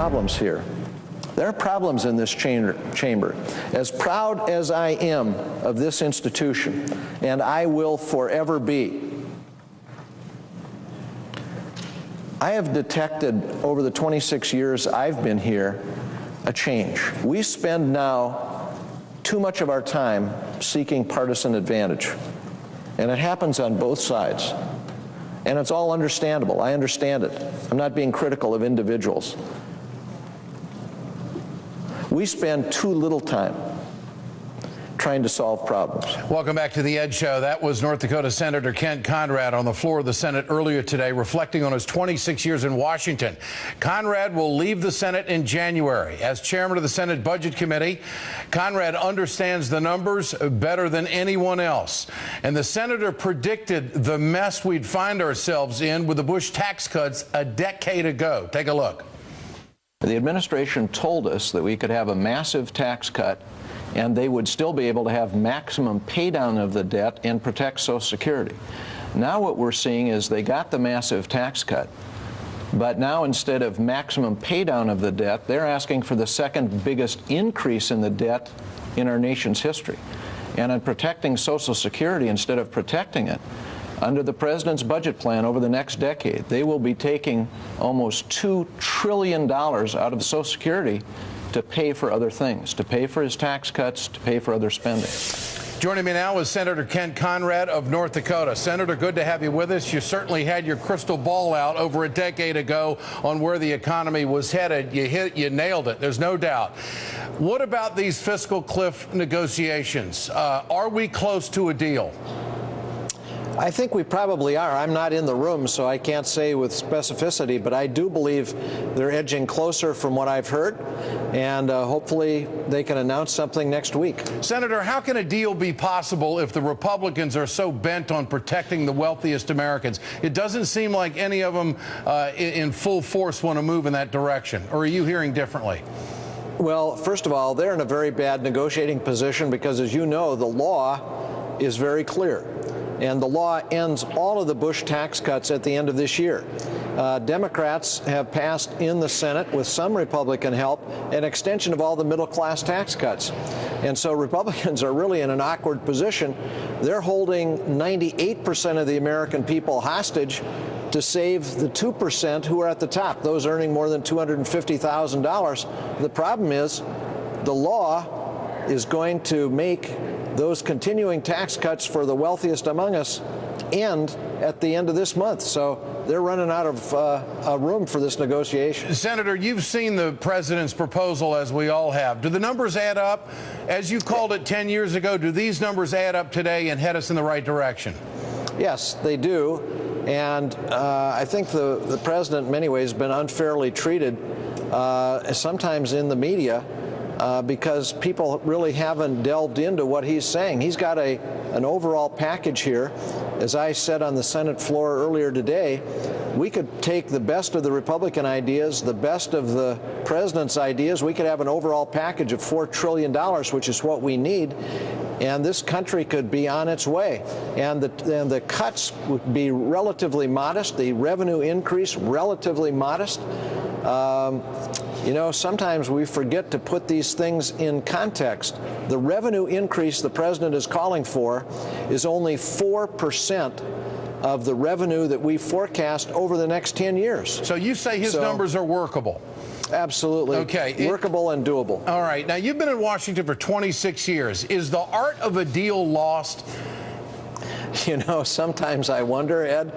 problems here. There are problems in this chamber. As proud as I am of this institution, and I will forever be, I have detected over the 26 years I've been here a change. We spend now too much of our time seeking partisan advantage, and it happens on both sides. And it's all understandable. I understand it. I'm not being critical of individuals. We spend too little time trying to solve problems. Welcome back to the Ed Show. That was North Dakota Senator Kent Conrad on the floor of the Senate earlier today, reflecting on his 26 years in Washington. Conrad will leave the Senate in January. As chairman of the Senate Budget Committee, Conrad understands the numbers better than anyone else. And the senator predicted the mess we'd find ourselves in with the Bush tax cuts a decade ago. Take a look. The administration told us that we could have a massive tax cut and they would still be able to have maximum pay down of the debt and protect Social Security. Now what we're seeing is they got the massive tax cut, but now instead of maximum pay down of the debt, they're asking for the second biggest increase in the debt in our nation's history. And in protecting Social Security instead of protecting it, under the president's budget plan over the next decade, they will be taking almost $2 trillion out of Social Security to pay for other things, to pay for his tax cuts, to pay for other spending. Joining me now is Senator Kent Conrad of North Dakota. Senator, good to have you with us. You certainly had your crystal ball out over a decade ago on where the economy was headed. You nailed it, there's no doubt. What about these fiscal cliff negotiations? Are we close to a deal? I think we probably are. I'm not in the room, so I can't say with specificity, but I do believe they're edging closer from what I've heard, and hopefully they can announce something next week. Senator, how can a deal be possible if the Republicans are so bent on protecting the wealthiest Americans? It doesn't seem like any of them in full force want to move in that direction. Or are you hearing differently? Well, first of all, they're in a very bad negotiating position because, as you know, the law is very clear. And the law ends all of the Bush tax cuts at the end of this year. Democrats have passed in the Senate, with some Republican help, an extension of all the middle-class tax cuts. And so Republicans are really in an awkward position. They're holding 98% of the American people hostage to save the 2% who are at the top, those earning more than $250,000. The problem is the law is going to make those continuing tax cuts for the wealthiest among us end at the end of this month. So they're running out of room for this negotiation. Senator, you've seen the president's proposal, as we all have. Do the numbers add up? As you called it 10 years ago, do these numbers add up today and head us in the right direction? Yes, they do. And I think the president, in many ways, has been unfairly treated, sometimes in the media, because people really haven't delved into what he's saying. He's got an overall package here. As I said on the Senate floor earlier today, we could take the best of the Republican ideas, the best of the president's ideas. We could have an overall package of $4 trillion, which is what we need, and this country could be on its way. And the cuts would be relatively modest, the revenue increase relatively modest. You know, sometimes we forget to put these things in context. The revenue increase the president is calling for is only 4% of the revenue that we forecast over the next 10 years. So you say his numbers are workable? Absolutely. Okay. Workable and doable. All right. Now, you've been in Washington for 26 years. Is the art of a deal lost? You know, sometimes I wonder, Ed,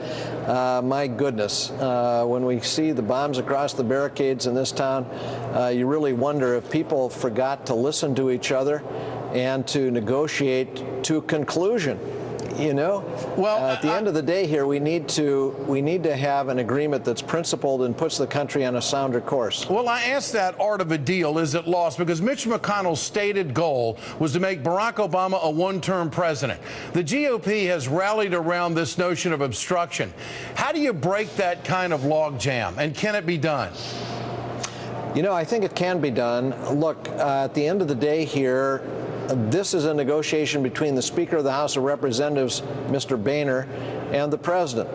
my goodness, when we see the bombs across the barricades in this town, you really wonder if people forgot to listen to each other and to negotiate to conclusion. You know, well, at the end of the day here, we need to have an agreement that's principled and puts the country on a sounder course. Well, I asked that art of a deal, is it lost? Because Mitch McConnell's stated goal was to make Barack Obama a one-term president. The GOP has rallied around this notion of obstruction. How do you break that kind of logjam, and can it be done? You know, I think it can be done. Look, at the end of the day here, this is a negotiation between the Speaker of the House of Representatives, Mr. Boehner, and the President.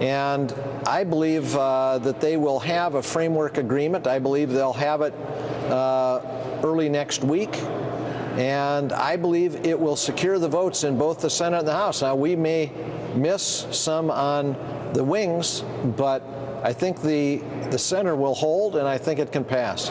And I believe that they will have a framework agreement. I believe they'll have it early next week. And I believe it will secure the votes in both the Senate and the House. Now, we may miss some on the wings, but I think the Senate will hold, and I think it can pass.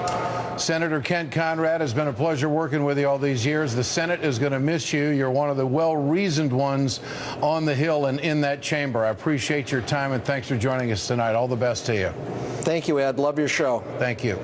Senator Kent Conrad, has been a pleasure working with you all these years. The Senate is going to miss you. You're one of the well-reasoned ones on the Hill and in that chamber. I appreciate your time, and thanks for joining us tonight. All the best to you. Thank you, Ed. Love your show. Thank you.